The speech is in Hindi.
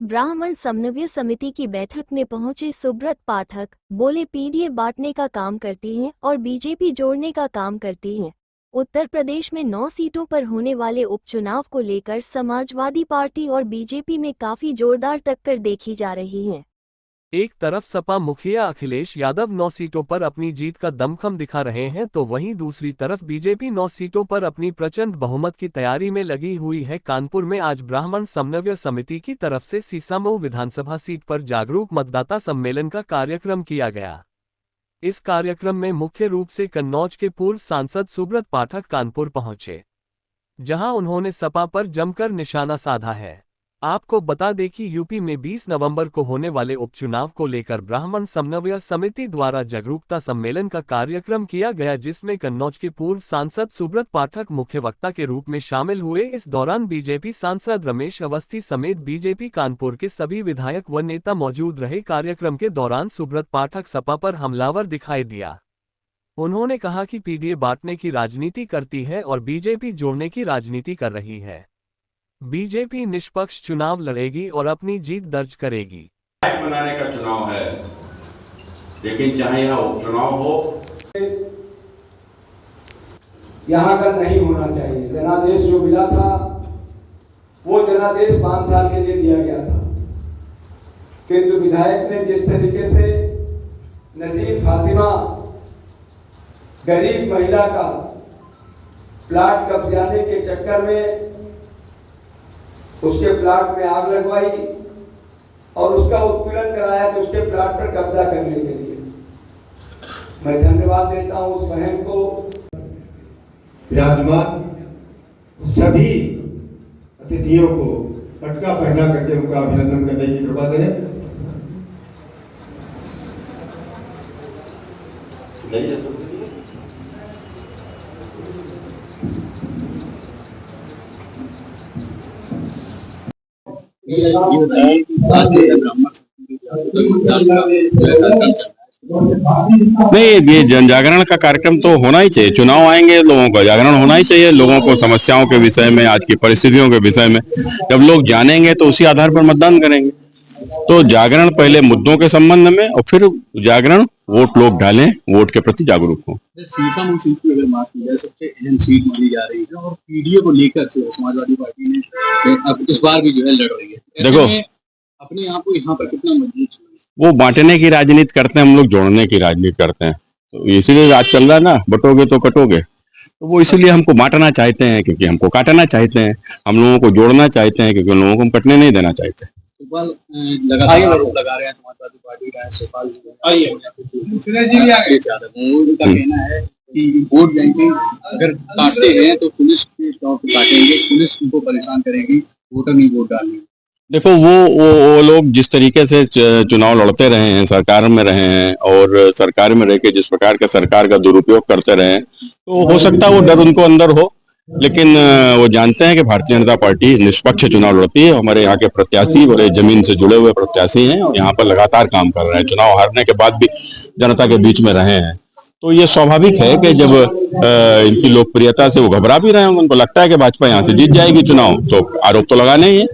ब्राह्मण समन्वय समिति की बैठक में पहुंचे सुब्रत पाठक बोले, पीडीए बांटने का काम करती हैं और बीजेपी जोड़ने का काम करती हैं। उत्तर प्रदेश में 9 सीटों पर होने वाले उपचुनाव को लेकर समाजवादी पार्टी और बीजेपी में काफी जोरदार टक्कर देखी जा रही है। एक तरफ सपा मुखिया अखिलेश यादव 9 सीटों पर अपनी जीत का दमखम दिखा रहे हैं, तो वहीं दूसरी तरफ बीजेपी 9 सीटों पर अपनी प्रचंड बहुमत की तैयारी में लगी हुई है। कानपुर में आज ब्राह्मण समन्वय समिति की तरफ से सीसामऊ विधानसभा सीट पर जागरूक मतदाता सम्मेलन का कार्यक्रम किया गया। इस कार्यक्रम में मुख्य रूप से कन्नौज के पूर्व सांसद सुब्रत पाठक कानपुर पहुंचे, जहां उन्होंने सपा पर जमकर निशाना साधा है। आपको बता दें कि यूपी में 20 नवंबर को होने वाले उपचुनाव को लेकर ब्राह्मण समन्वय समिति द्वारा जागरूकता सम्मेलन का कार्यक्रम किया गया, जिसमें कन्नौज के पूर्व सांसद सुब्रत पाठक मुख्य वक्ता के रूप में शामिल हुए। इस दौरान बीजेपी सांसद रमेश अवस्थी समेत बीजेपी कानपुर के सभी विधायक व नेता मौजूद रहे। कार्यक्रम के दौरान सुब्रत पाठक सपा पर हमलावर दिखाई दिया। उन्होंने कहा कि पीडीए बांटने की राजनीति करती है और बीजेपी जोड़ने की राजनीति कर रही है। बीजेपी निष्पक्ष चुनाव लड़ेगी और अपनी जीत दर्ज करेगी। बनाने का चुनाव है, लेकिन चाहे यहाँ उपचुनाव हो, यहाँ का नहीं होना चाहिए। जनादेश जो मिला था वो जनादेश 5 साल के लिए दिया गया था, किंतु विधायक ने जिस तरीके से नजीर फातिमा गरीब महिला का प्लाट कब्जाने के चक्कर में उसके प्लाट में आग लगवाई और उसका उत्पीड़न कराया कि उसके प्लाट पर कब्जा करने के लिए। मैं धन्यवाद देता हूं उस बहन को। विराजमान सभी अतिथियों को पटका पहना करके उनका अभिनंदन करने की कृपा करें। नहीं, ये जन जागरण का कार्यक्रम तो होना ही चाहिए। चुनाव आएंगे, लोगों का जागरण होना ही चाहिए। लोगों को समस्याओं के विषय में, आज की परिस्थितियों के विषय में जब लोग जानेंगे तो उसी आधार पर मतदान करेंगे। तो जागरण पहले मुद्दों के संबंध में और फिर जागरण वोट लोग डालें, वोट के प्रति जागरूक हों। सीसामऊ सीट की अगर बात की जाए, सबसे अहम सीट मानी जा रही है और पीडीए को लेकर समाजवादी पार्टी ने अब इस बार भी जो है लड़ रही है। देखो, अपने आप को यहाँ पर कितना मजबूत, वो बांटने की राजनीति करते हैं, हम लोग जोड़ने की राजनीति करते हैं। तो इसीलिए राज चल रहा है ना, बटोगे तो कटोगे। तो वो इसीलिए हमको बांटना चाहते हैं, क्योंकि हमको काटना चाहते हैं। हम लोगों को जोड़ना चाहते हैं, क्योंकि उन लोगों को हम कटने नहीं देना चाहते। लगातार आरोप लगा रहे हैं समाजवादी पार्टी का, उनका कहना है कि वोट बैंकिंग अगर काटते हैं तो पुलिस के तौर पर काटेंगे, पुलिस उनको परेशान करेगी, वोटर नहीं वोट डालेंगे। देखो, वो लोग जिस तरीके से चुनाव लड़ते रहे हैं, सरकार में रहे हैं और सरकार में रह के जिस प्रकार के सरकार का दुरुपयोग करते रहे हैं, तो हो सकता है वो डर उनको अंदर हो, लेकिन वो जानते हैं कि भारतीय जनता पार्टी निष्पक्ष चुनाव लड़ती है। हमारे यहाँ के प्रत्याशी बड़े जमीन से जुड़े हुए प्रत्याशी हैं और यहाँ पर लगातार काम कर रहे हैं। चुनाव हारने के बाद भी जनता के बीच में रहे हैं। तो ये स्वाभाविक है कि जब इनकी लोकप्रियता से वो घबरा भी रहे हैं, उनको लगता है कि भाजपा यहाँ से जीत जाएगी चुनाव, तो आरोप तो लगाने ही है।